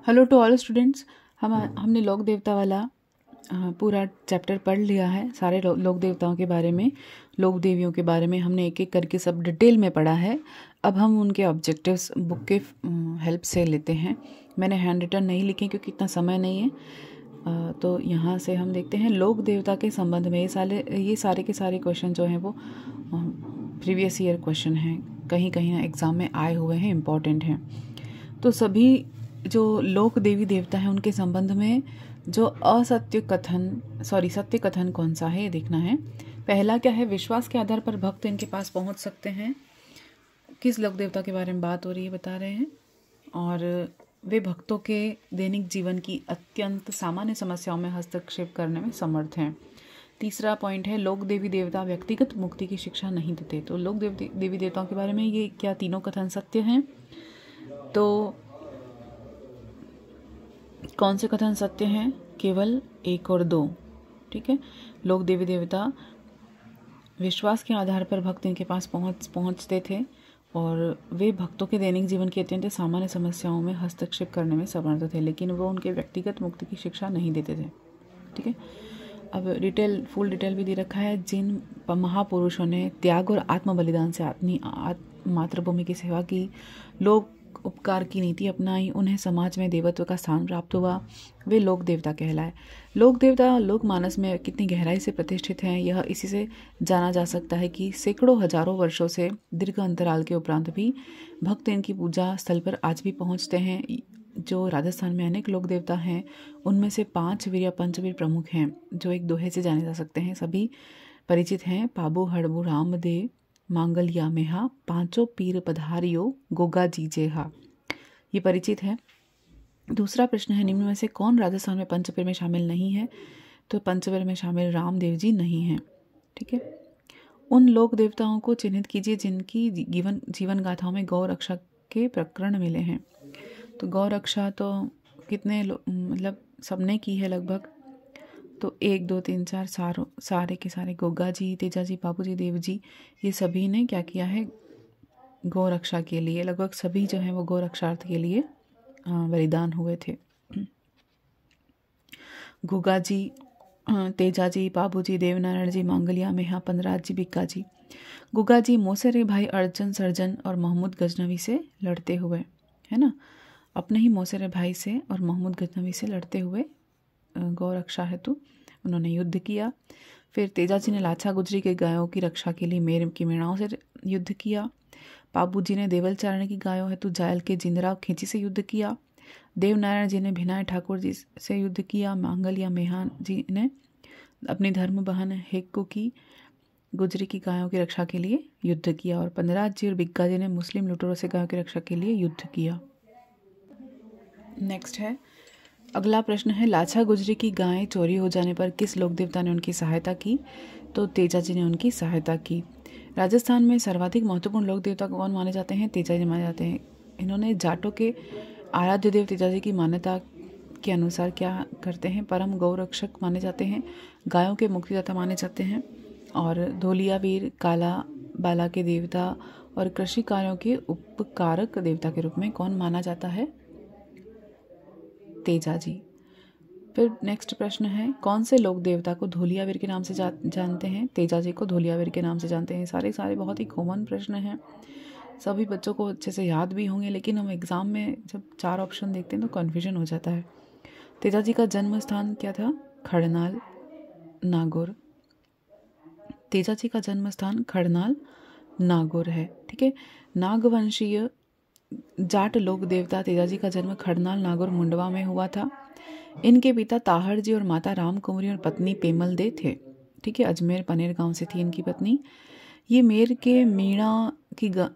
Hello to all students. हमने लोक देवता वाला पूरा चैप्टर पढ़ लिया है। सारे लोक देवताओं के बारे में, लोक देवियों के बारे में हमने एक एक करके सब डिटेल में पढ़ा है। अब हम उनके ऑब्जेक्टिव्स बुक के हेल्प से लेते हैं। मैंने हैंड रिटन नहीं लिखे क्योंकि इतना समय नहीं है। तो यहाँ से हम देखते हैं लोक देवता के संबंध में। ये सारे के सारे क्वेश्चन जो हैं वो प्रीवियस ईयर क्वेश्चन हैं, कहीं कहीं ना एग्ज़ाम में आए हुए हैं, इम्पॉर्टेंट हैं। तो सभी जो लोक देवी देवता हैं उनके संबंध में जो सत्य कथन कौन सा है ये देखना है। पहला क्या है, विश्वास के आधार पर भक्त इनके पास पहुंच सकते हैं। किस लोक देवता के बारे में बात हो रही है बता रहे हैं। और वे भक्तों के दैनिक जीवन की अत्यंत सामान्य समस्याओं में हस्तक्षेप करने में समर्थ हैं। तीसरा पॉइंट है, लोक देवी देवता व्यक्तिगत मुक्ति की शिक्षा नहीं देते। तो लोक देवी देवताओं के बारे में ये क्या तीनों कथन सत्य हैं? तो कौन से कथन सत्य हैं? केवल 1 और 2। ठीक है। लोक देवी देवता विश्वास के आधार पर भक्त इनके पास पहुंचते थे और वे भक्तों के दैनिक जीवन की अत्यंत सामान्य समस्याओं में हस्तक्षेप करने में समर्थ थे, लेकिन वो उनके व्यक्तिगत मुक्ति की शिक्षा नहीं देते थे। ठीक है। अब फुल डिटेल भी दे रखा है। जिन महापुरुषों ने त्याग और आत्म बलिदान से अपनी मातृभूमि की सेवा की, लोक उपकार की नीति अपनाई, उन्हें समाज में देवत्व का स्थान प्राप्त हुआ, वे लोक देवता कहलाए। लोक देवता लोक मानस में कितनी गहराई से प्रतिष्ठित हैं यह इसी से जाना जा सकता है कि सैकड़ों हजारों वर्षों से दीर्घ अंतराल के उपरांत भी भक्त इनकी पूजा स्थल पर आज भी पहुंचते हैं। जो राजस्थान में अनेक लोक देवता हैं उनमें से 5 वीर या पंचवीर प्रमुख हैं जो एक दोहे से जाने जा सकते हैं। सभी परिचित हैं। पाबू हड़बू रामदेव मांगलिया मेहा, पांचों पीर पधारियो गोगा जी जेहा, ये परिचित है। दूसरा प्रश्न है, निम्न में से कौन राजस्थान में पंचपीर में शामिल नहीं है? तो पंचपीर में शामिल रामदेव जी नहीं हैं। ठीक है। उन लोक देवताओं को चिन्हित कीजिए जिनकी जीवन गाथाओं में गौ रक्षा के प्रकरण मिले हैं। तो गौ रक्षा तो कितने मतलब सबने की है लगभग। तो 1 2 3 4 सारे के सारे गोगा जी, तेजा जी, बाबू जी, देव जी, ये सभी ने क्या किया है? गौ रक्षा के लिए, लगभग सभी जो हैं वो गौ रक्षार्थ के लिए बलिदान हुए थे। गोगा जी, तेजा जी, बाबू जी, देवनारायण जी, मांगलिया मेहा, पंदराज जी, बिक्का जी। गोगा जी मोसेरे भाई अर्जन सर्जन और मोहम्मद गजनवी से लड़ते हुए, है ना, अपने ही मोसेरे भाई से और मोहम्मद गजनवी से लड़ते हुए गौ रक्षा हेतु उन्होंने युद्ध किया। फिर तेजा जी ने लाछा गुजरी के गायों की रक्षा के लिए मेर की मेणाओं से युद्ध किया। बाबू जी ने देवल चारण की गायों हेतु जायल के जिंदराव खेची से युद्ध किया। देवनारायण जी ने भिनाय ठाकुर जी से युद्ध किया। मांगलिया मेहान जी ने अपनी धर्म बहन हेक्को की गुजरी की गायों की रक्षा के लिए युद्ध किया। और पंदराज जी और बिग्गा जी ने मुस्लिम लुटेरों से गायों की रक्षा के लिए युद्ध किया। नेक्स्ट है, अगला प्रश्न है, लाछा गुजरी की गायें चोरी हो जाने पर किस लोक देवता ने उनकी सहायता की? तो तेजा जी ने उनकी सहायता की। राजस्थान में सर्वाधिक महत्वपूर्ण लोक देवता कौन माने जाते हैं? तेजा जी माने जाते हैं। इन्होंने जाटों के आराध्य देव तेजा जी की मान्यता के अनुसार क्या करते हैं? परम गौरक्षक माने जाते हैं, गायों के मुक्तिदाता माने जाते हैं और धोलिया वीर, काला बाला के देवता और कृषि कार्यों के उपकारक देवता के रूप में कौन माना जाता है? तेजा जी। फिर नेक्स्ट प्रश्न है, कौन से लोक देवता को धोलियावीर के नाम से जानते हैं? तेजा जी को धोलियावीर के नाम से जानते हैं। सारे बहुत ही कॉमन प्रश्न हैं, सभी बच्चों को अच्छे से याद भी होंगे, लेकिन हम एग्ज़ाम में जब 4 ऑप्शन देखते हैं तो कन्फ्यूजन हो जाता है। तेजा जी का जन्म स्थान क्या था? खड़नाल, नागौर। तेजा जी का जन्म स्थान खड़नाल, नागौर है। ठीक है। नागवंशीय जाट लोक देवता तेजा जी का जन्म खड़नाल, नागौर, मुंडवा में हुआ था। इनके पिता ताहड़ जी और माता राम कुंवरी और पत्नी पेमल दे थे। ठीक है। अजमेर पनेर गांव से थी इनकी पत्नी। ये मेर के मीणा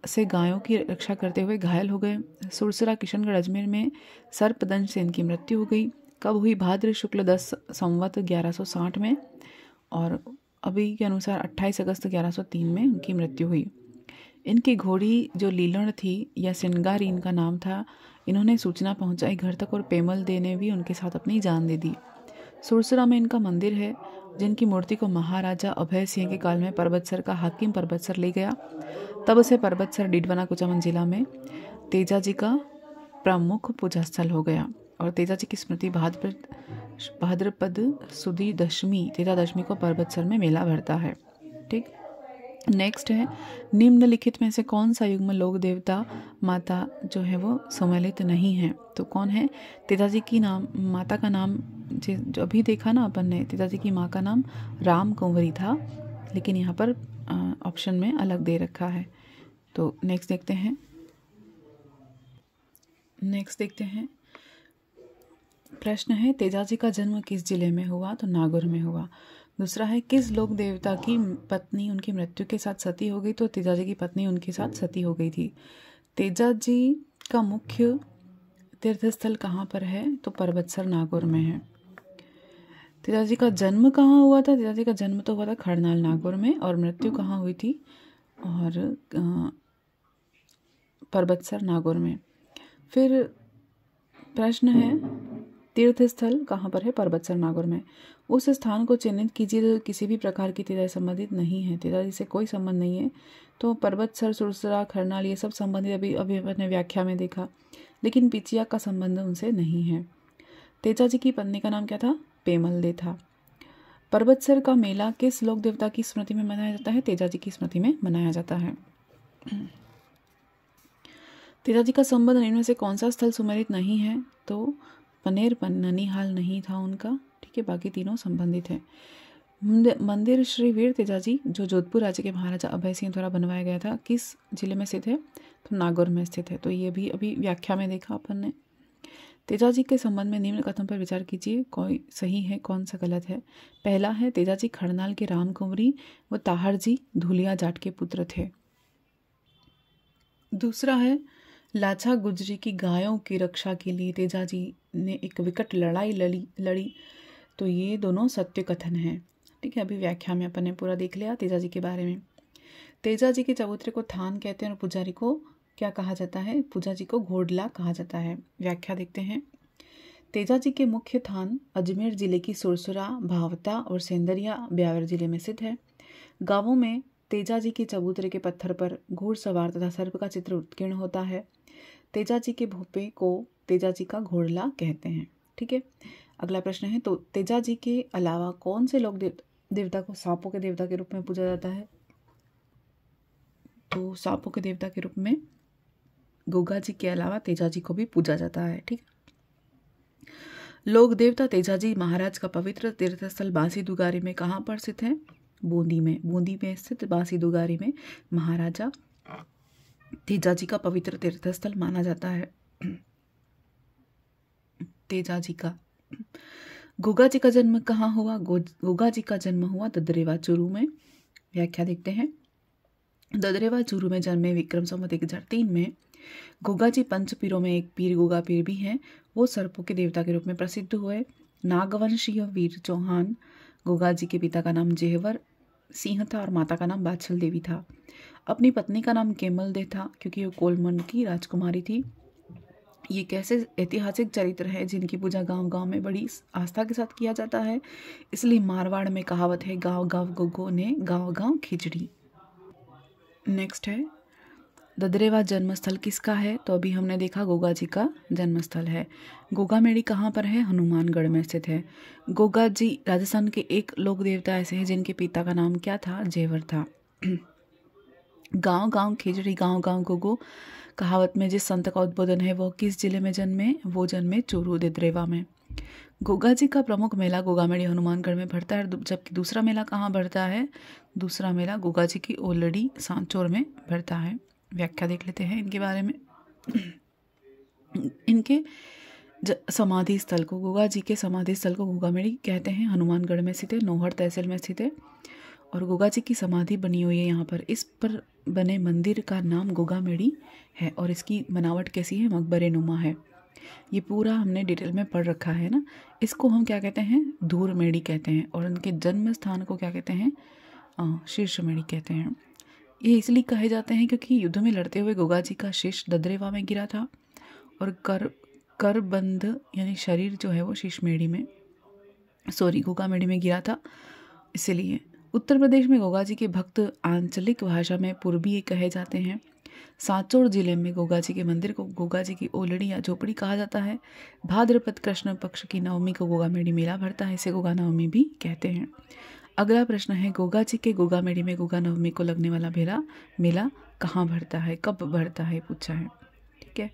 से गायों की रक्षा करते हुए घायल हो गए। सुरसरा किशनगढ़ अजमेर में सर्पदंश से इनकी मृत्यु हो गई। कब हुई? भाद्र शुक्ल 10 संवत 1160 में, और अभी के अनुसार 28 अगस्त 1103 में उनकी मृत्यु हुई। इनकी घोड़ी जो लीलण थी या सिंगारी इनका नाम था, इन्होंने सूचना पहुंचाई घर तक और पेमल दे ने भी उनके साथ अपनी जान दे दी। सुरसरा में इनका मंदिर है, जिनकी मूर्ति को महाराजा अभय सिंह के काल में परबतसर का हाकिम परबतसर ले गया। तब से परबतसर डीडवाना कुचामन जिला में तेजा जी का प्रमुख पूजा स्थल हो गया। और तेजा जी की स्मृति भाद्रपद सुदी दशमी तेजा दशमी को पर्वतसर में मेला भरता है। ठीक, नेक्स्ट है निम्नलिखित में से कौन सा युग में लोक देवता माता जो है वो सम्मिलित नहीं है। तो कौन है? तेजाजी की नाम माता का नाम जो अभी देखा ना अपन ने, तेजाजी की माँ का नाम राम कुंवरी था, लेकिन यहाँ पर ऑप्शन में अलग दे रखा है। तो नेक्स्ट देखते हैं प्रश्न है तेजाजी का जन्म किस जिले में हुआ? तो नागौर में हुआ। दूसरा है किस लोक देवता की पत्नी उनकी मृत्यु के साथ सती हो गई? तो तेजाजी की पत्नी उनके साथ सती हो गई थी। तेजाजी का मुख्य तीर्थस्थल कहाँ पर है? तो पर्वतसर नागौर में है। तेजाजी का जन्म कहाँ हुआ था? तेजाजी का जन्म तो हुआ था खरनाल नागौर में, और मृत्यु कहाँ हुई थी? और पर्वतसर नागौर में। फिर प्रश्न है तीर्थ स्थल कहाँ पर है? पर्वतसर नागौर में। उस स्थान को चिन्हित कीजिए जो किसी भी प्रकार की तेजाजी संबंधित नहीं है। तेजाजी से कोई संबंध नहीं है, तो पर्वतसर, सुरसरा, खरनाल ये सब संबंधित अभी अपने व्याख्या में देखा, लेकिन पिचिया का संबंध उनसे नहीं है। तेजाजी की पत्नी का नाम क्या था? पेमल था। पर्वतसर का मेला किस लोक देवता की स्मृति में मनाया जाता है? तेजाजी की स्मृति में मनाया जाता है। तेजाजी का संबंध इनमें से कौन सा स्थल सुमेलित नहीं है? तो पनेर ननिहाल नहीं था उनका। ठीक है, बाकी तीनों संबंधित है। मंदिर श्री वीर तेजाजी जो जोधपुर राज्य के महाराजा अभय सिंह द्वारा बनवाया गया था, किस जिले में स्थित है? तो नागौर में स्थित है। तो ये भी अभी व्याख्या में देखा अपन ने। तेजाजी के संबंध में निम्न कथन पर विचार कीजिए, कोई सही है कौन सा गलत है। पहला है तेजाजी खरनाल के राम कुंवरी व ताहरजी धुलिया जाट के पुत्र थे। दूसरा है लाछा गुजरी की गायों की रक्षा के लिए तेजाजी ने एक विकट लड़ाई लड़ी। तो ये दोनों सत्य कथन है। ठीक है, अभी व्याख्या में अपन ने पूरा देख लिया तेजाजी के बारे में। तेजाजी के चबूतरे को थान कहते हैं और पुजारी को क्या कहा जाता है? पुजारी को घोड़ला कहा जाता है। व्याख्या देखते हैं। तेजाजी के मुख्य थान अजमेर जिले की सुरसुरा, भावता और सेंदरिया ब्यावर जिले में स्थित है। गांवों में तेजाजी के चबूतरे के पत्थर पर घुड़सवार तथा सर्प का चित्र उत्कीर्ण होता है। तेजाजी के भोपे को तेजाजी का घोड़ला कहते हैं। ठीक है, अगला प्रश्न है तो तेजाजी के अलावा कौन से लोक देवता को सांपों के देवता के रूप में पूजा जाता है? तो सांपों के देवता के रूप में गोगा जी के अलावा तेजाजी को भी पूजा जाता है। ठीक, लोक देवता तेजाजी महाराज का पवित्र तीर्थस्थल बांसी दुगारी में कहाँ पर स्थित है? बूंदी में स्थित बांसी दुगारी में महाराजा तेजाजी का पवित्र तीर्थस्थल माना जाता है। तेजाजी का गोगा जी का जन्म कहाँ हुआ? गोगा जी का जन्म हुआ ददरेवा चूरू में। व्याख्या देखते हैं। ददरेवा चूरू में जन्मे विक्रम संवत 1003 में। गोगा जी पंच पीरों में एक पीर गोगा पीर भी हैं। वो सर्पों के देवता के रूप में प्रसिद्ध हुए। नागवंशीय वीर चौहान गोगा जी के पिता का नाम जेहवर सिंह था और माता का नाम बादशल देवी था। अपनी पत्नी का नाम केमल दे था क्योंकि वो कोलमंड की राजकुमारी थी। ये कैसे ऐतिहासिक चरित्र है जिनकी पूजा गांव-गांव में बड़ी आस्था के साथ किया जाता है। इसलिए मारवाड़ में कहावत है, गांव-गांव गोगो ने गांव-गांव खिचड़ी। नेक्स्ट है ददरेवा जन्मस्थल किसका है? तो अभी हमने देखा गोगा जी का जन्मस्थल है। गोगा मेड़ी कहाँ पर है? हनुमानगढ़ में स्थित है। गोगा जी राजस्थान के एक लोक देवता ऐसे हैं जिनके पिता का नाम क्या था? जेवर था। गांव-गांव खिचड़ी गांव-गांव गोगो कहावत में जिस संत का उद्बोधन है वो किस जिले में जन्मे? वो जन्मे चूरू ददरेवा में। गोगा जी का प्रमुख मेला गोगामेड़ी हनुमानगढ़ में भरता है, जबकि दूसरा मेला कहाँ भरता है? दूसरा मेला गोगा जी की ओलड़ी सांचौर में भरता है। व्याख्या देख लेते हैं इनके बारे में। इनके समाधि स्थल को गोगा जी के समाधि स्थल को गोगामेड़ी कहते हैं। हनुमानगढ़ में स्थित है, नौहर तहसील में स्थित है और गोगा जी की समाधि बनी हुई है यहाँ पर। इस पर बने मंदिर का नाम गोगामेड़ी है और इसकी बनावट कैसी है? मकबरे नुमा है। ये पूरा हमने डिटेल में पढ़ रखा है ना। इसको हम क्या कहते हैं? धूर मेड़ी कहते हैं और उनके जन्म स्थान को क्या कहते हैं? शीर्ष मेड़ी कहते हैं। ये इसलिए कहे जाते हैं क्योंकि युद्ध में लड़ते हुए गोगा जी का शीश ददरेवा में गिरा था और करबंद यानी शरीर जो है वो शीशमेड़ी में गोगामेड़ी में गिरा था। इसलिए उत्तर प्रदेश में गोगा जी के भक्त आंचलिक भाषा में पूर्वीय कहे जाते हैं। सांचौर जिले में गोगा जी के मंदिर को गोगा जी की ओलड़ी या झोपड़ी कहा जाता है। भाद्रपद कृष्ण पक्ष की नवमी को गोगा मेड़ी मेला भरता है, इसे गोगा नवमी भी कहते हैं। अगला प्रश्न है, गोगा जी के गोगा मेड़ी में गोगा नवमी को लगने वाला मेला कहाँ भरता है, कब भरता है, पूछा है। ठीक है,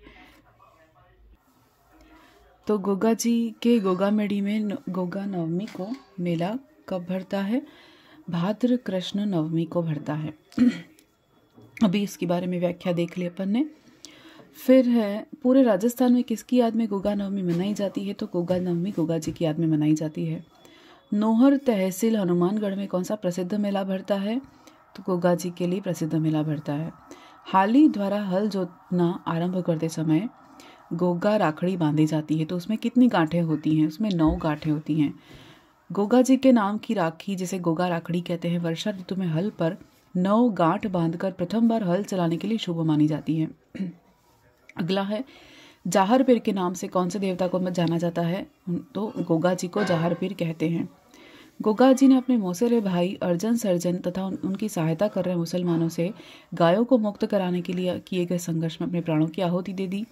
तो गोगा जी के गोगा मेड़ी में गोगा नवमी को मेला कब भरता है? भाद्र कृष्ण नवमी को भरता है। अभी इसके बारे में व्याख्या देख ली अपन ने। फिर है, पूरे राजस्थान में किसकी याद में गोगा नवमी मनाई जाती है? तो गोगा नवमी गोगा जी की याद में मनाई जाती है। नोहर तहसील हनुमानगढ़ में कौन सा प्रसिद्ध मेला भरता है? तो गोगा जी के लिए प्रसिद्ध मेला भरता है। हाली द्वारा हल जोतना आरंभ करते समय गोगा राखड़ी बांधी जाती है, तो उसमें कितनी गांठें होती हैं? उसमें 9 गांठें होती हैं। गोगा जी के नाम की राखी जिसे गोगा राखड़ी कहते हैं, वर्षा ऋतु में हल पर 9 गांठ बांधकर प्रथम बार हल चलाने के लिए शुभ मानी जाती है। अगला है, जाहर पीर के नाम से कौन से देवता को जाना जाता है? तो गोगा जी को जाहर पीर कहते हैं। गोगा जी ने अपने मौसेरे भाई अर्जन सर्जन तथा उनकी सहायता कर रहे मुसलमानों से गायों को मुक्त कराने के लिए किए गए संघर्ष में अपने प्राणों की आहुति दे दी।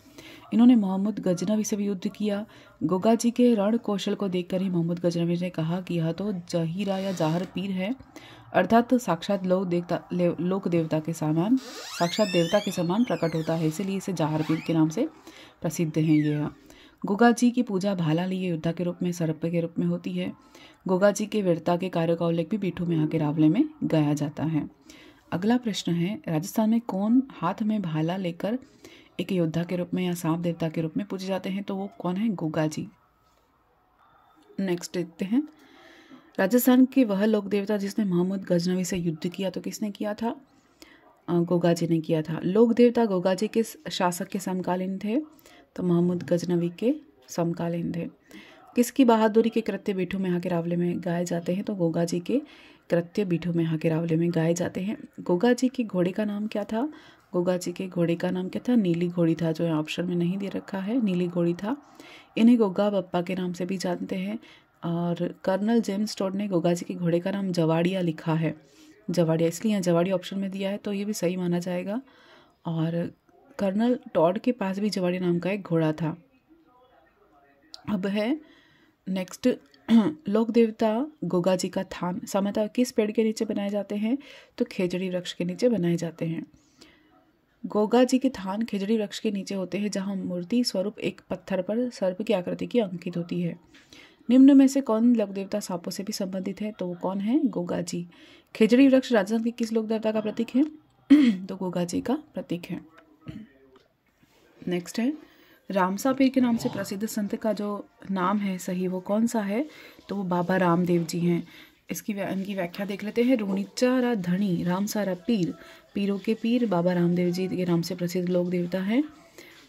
इन्होंने मोहम्मद गजनवी से भी युद्ध किया। गोगा जी के रण कौशल को देखकर ही मोहम्मद गजनवी ने कहा कि यह तो जहीरा या जाहर पीर है, अर्थात साक्षात लोक देवता के समान, साक्षात देवता के समान प्रकट होता है, इसलिए इसे जाहर पीर के नाम से प्रसिद्ध है। ये गोगा जी की पूजा भाला लिए योद्धा के रूप में, सर्प के रूप में होती है। गोगा जी के वीरता के कार्यों का उल्लेख भी पीठू में के रावले में गाया जाता है। अगला प्रश्न है, राजस्थान में कौन हाथ में भाला लेकर एक योद्धा के रूप में या सांप देवता के रूप में पूजे जाते हैं? तो वो कौन है? गोगा जी। नेक्स्ट देखते हैं, राजस्थान के वह लोक देवता जिसने मोहम्मद गजनवी से युद्ध किया, तो किसने किया था? गोगा जी ने किया था। लोक देवता गोगा जी के शासक के समकालीन थे, तो मोहम्मद गजनवी के समकालीन थे। किसकी बहादुरी के कृत्य बीठू में के रावले में गाए जाते हैं? तो गोगा जी के कृत्य बीठू में के रावले में गाए जाते हैं। गोगा जी के घोड़े का नाम क्या था? गोगा जी के घोड़े का नाम क्या था? नीली घोड़ी था, जो ऑप्शन में नहीं दे रखा है, नीली घोड़ी था। इन्हें गोगा बप्पा के नाम से भी जानते हैं। और कर्नल जेम्स टॉड ने गोगा जी के घोड़े का नाम जवाड़िया लिखा है, जवाड़िया, इसलिए यहाँ जवाड़िया ऑप्शन में दिया है, तो ये भी सही माना जाएगा। और कर्नल टॉड के पास भी जवाड़िया नाम का एक घोड़ा था। अब है नेक्स्ट, लोक देवता गोगा जी का थान सामान्यतः किस पेड़ के नीचे बनाए जाते हैं? तो खेजड़ी वृक्ष के नीचे बनाए जाते हैं। गोगा जी के थान खेजड़ी वृक्ष के नीचे होते हैं, जहां मूर्ति स्वरूप एक पत्थर पर सर्प की आकृति की अंकित होती है। निम्न में से कौन लोक देवता सांपों से भी संबंधित है? तो वो कौन है? गोगा जी। खेजड़ी वृक्ष राजस्थान के किस लोक देवता का प्रतीक है? तो गोगा जी का प्रतीक है। नेक्स्ट है, रामसा पीर के नाम से प्रसिद्ध संत का जो नाम है सही वो कौन सा है? तो वो बाबा रामदेव जी हैं। इनकी व्याख्या देख लेते हैं। रूणीचारा धनी रामसारा पीर, पीरों के पीर बाबा रामदेव जी के नाम से प्रसिद्ध लोक देवता है।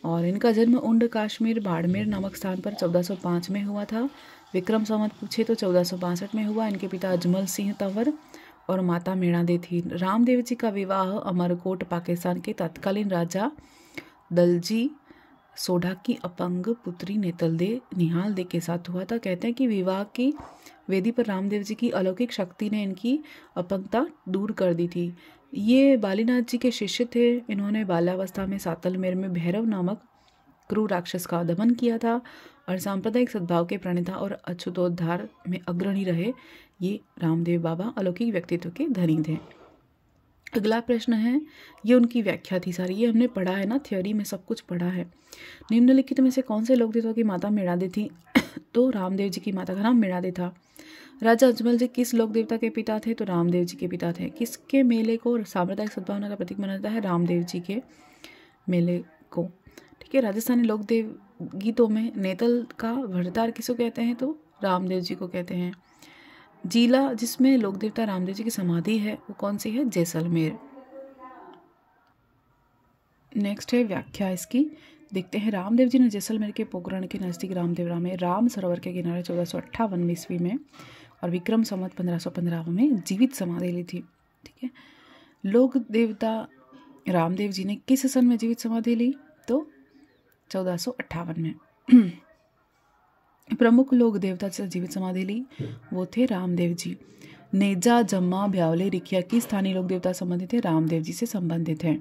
और इनका जन्म उंड काश्मीर बाड़मेर नामक स्थान पर 1405 में हुआ था। विक्रम संवत पूछे तो 1462 में हुआ। इनके पिता अजमल सिंह तंवर और माता मेणादे थी। रामदेव जी का विवाह अमरकोट पाकिस्तान के तत्कालीन राजा दलजी सोढ़ा की अपंग पुत्री नेतलदे निहाल दे के साथ हुआ था। कहते हैं कि विवाह की वेदी पर रामदेव जी की अलौकिक शक्ति ने इनकी अपंगता दूर कर दी थी। ये बालीनाथ जी के शिष्य थे। इन्होंने बाल्यावस्था में सातलमेर में भैरव नामक क्रूर राक्षस का दमन किया था और सांप्रदायिक सद्भाव के प्रणेता और अछूतोद्धार में अग्रणी रहे। ये रामदेव बाबा अलौकिक व्यक्तित्व के धनी थे। अगला प्रश्न है, ये उनकी व्याख्या थी सारी, ये हमने पढ़ा है ना, थ्योरी में सब कुछ पढ़ा है। निम्नलिखित में से कौन से लोक देवता की माता मेणादे थी? तो रामदेव जी की माता का नाम मेणादे था। राजा अजमल जी किस लोक देवता के पिता थे? तो रामदेव जी के पिता थे। किसके मेले को सांप्रदायिक सद्भावना का प्रतीक माना जाता है? रामदेव जी के मेले को। ठीक है, राजस्थानी लोक देव गीतों में नेतल का भरतार किसको कहते हैं? तो रामदेव जी को कहते हैं। जिला जिसमें लोक देवता रामदेव जी की समाधि है वो कौन सी है? जैसलमेर। नेक्स्ट है व्याख्या इसकी, देखते हैं। रामदेव जी ने जैसलमेर के पोखरण के नज़दीक रामदेवरा में राम सरोवर के किनारे 1458 ईस्वी में और विक्रम संवत 1515 में जीवित समाधि ली थी। ठीक है, लोक देवता रामदेव जी ने किस सन में जीवित समाधि ली? तो 1458 में। प्रमुख लोक देवता से जीवित समाधि ली वो थे रामदेव जी। नेजा जम्मा ब्यावले रिखिया की स्थानीय लोक देवता संबंधित है? रामदेव जी से संबंधित है।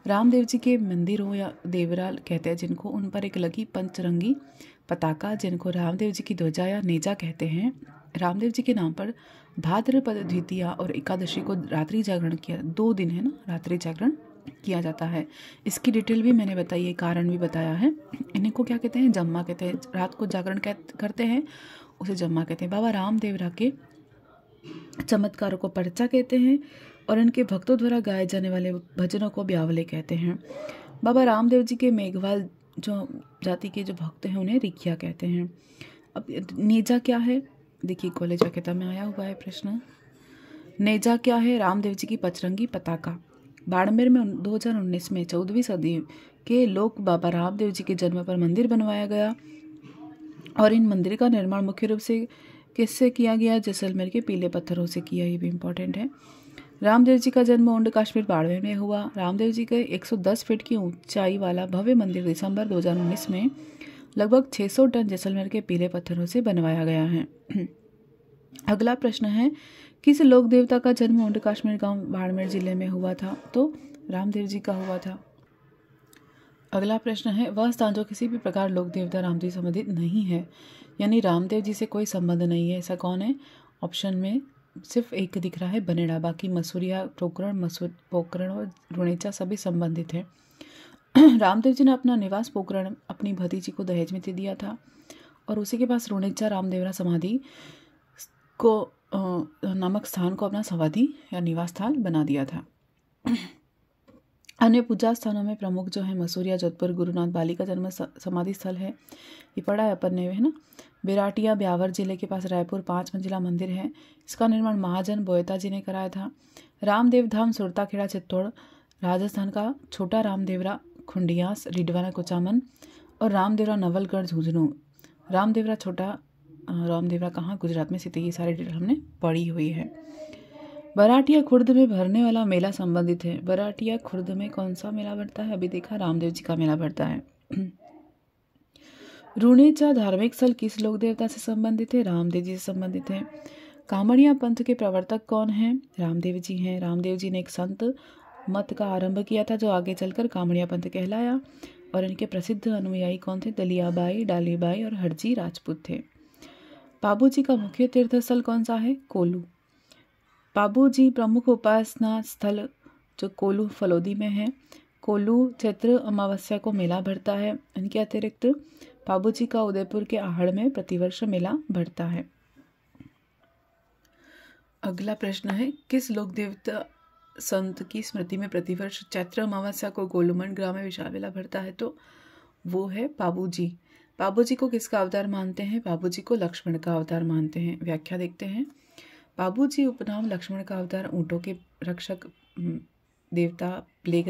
रामदेव जी के मंदिर हो या देवराल कहते हैं जिनको, उन पर एक लगी पंचरंगी पताका जिनको रामदेव जी की ध्वजा या नेजा कहते हैं। रामदेव जी के नाम पर भाद्रपद द्वितीया और एकादशी को रात्रि जागरण किया, 2 दिन है ना रात्रि जागरण किया जाता है। इसकी डिटेल भी मैंने बताई है, कारण भी बताया है। इन्हीं को क्या कहते हैं, जम्मा कहते हैं। रात को जागरण करते हैं उसे जम्मा कहते हैं। बाबा रामदेव रा के चमत्कारों को पर्चा कहते हैं और इनके भक्तों द्वारा गाए जाने वाले भजनों को ब्यावले कहते हैं। बाबा रामदेव जी के मेघवाल जो जाति के जो भक्त हैं उन्हें रिखिया कहते हैं। अब नेजा क्या है, देखिए कॉलेज किताब में आया हुआ है प्रश्न। नेजा क्या है, रामदेव जी की पचरंगी पताका। बाड़मेर में 2019 में 14वीं सदी के लोक बाबा रामदेव जी के जन्म पर मंदिर बनवाया गया और इन मंदिर का निर्माण मुख्य रूप से किससे किया गया, जैसलमेर के पीले पत्थरों से किया, ये भी इम्पोर्टेंट है। रामदेव जी का जन्म ओंड कश्मीर बाड़मेर में हुआ। रामदेव जी के 110 फीट की ऊंचाई वाला भव्य मंदिर दिसंबर 2019 में लगभग 600 टन जैसलमेर के पीले पत्थरों से बनवाया गया है। अगला प्रश्न है, किस लोक देवता का जन्म ओंड कश्मीर गांव बाड़मेर जिले में हुआ था, तो रामदेव जी का हुआ था। अगला प्रश्न है, वह स्थान जो किसी भी प्रकार लोक देवता रामदेव से संबंधित नहीं है, यानी रामदेव जी से कोई संबंध नहीं है, ऐसा कौन है। ऑप्शन में सिर्फ एक दिख रहा है, बनेड़ा, बाकी मसूरिया, पोकरण और रुणेचा सभी संबंधित है। रामदेव जी ने अपना निवास पोकरण अपनी भतीजी को दहेज में दे दिया था और उसी के पास रुणेचा रामदेवरा समाधि को नामक स्थान को अपना समाधि या निवास स्थान बना दिया था। अन्य पूजा स्थानों में प्रमुख जो है मसूरिया, जोधपुर, गुरुनाथ बाली का जन्म समाधि स्थल है, ये पढ़ा है अपन ने, है ना। बेराटिया ब्यावर जिले के पास रायपुर 5 मंजिला मंदिर है, इसका निर्माण महाजन बोयता जी ने कराया था। रामदेव धाम सुरताखेड़ा चित्तौड़ राजस्थान का, छोटा रामदेवरा खुंडियास रिडवाना कुचामन और रामदेवरा नवलगढ़ झुंझुनू। रामदेवरा छोटा रामदेवरा कहाँ, गुजरात में, सीधे ये सारी डिटेल हमने पढ़ी हुई है। बराटिया खुर्द में भरने वाला मेला संबंधित है। बराटिया खुर्द में कौन सा मेला बढ़ता है, अभी देखा, रामदेव जी का मेला बढ़ता है। रुणेचा धार्मिक स्थल किस लोक देवता से संबंधित है, रामदेव जी से संबंधित है। कामड़िया पंथ के प्रवर्तक कौन हैं, रामदेव जी हैं। रामदेव जी ने एक संत मत का आरंभ किया था जो आगे चलकर कामड़िया पंथ कहलाया और इनके प्रसिद्ध अनुयायी कौन थे, दलियाबाई, डालीबाई और हरजी राजपूत थे। बाबूजी का मुख्य तीर्थ स्थल कौन सा है, कोलू। बाबूजी प्रमुख उपासना स्थल जो कोलू फलोदी में है। कोलू चैत्र अमावस्या को मेला भरता है। इनके अतिरिक्त बाबूजी का उदयपुर के आहड़ में प्रतिवर्ष मेला भरता है। अगला प्रश्न है, किस लोक देवता संत की स्मृति में प्रतिवर्ष चैत्र अमावस्या को गोलूमंड ग्राम में विशाल मेला भरता है, तो वो है बाबूजी। बाबूजी को किसका अवतार मानते हैं, बाबूजी को लक्ष्मण का अवतार मानते हैं। व्याख्या देखते हैं। बाबूजी उपनाम लक्ष्मण का अवतार ऊँटों के रक्षक देवता प्लेग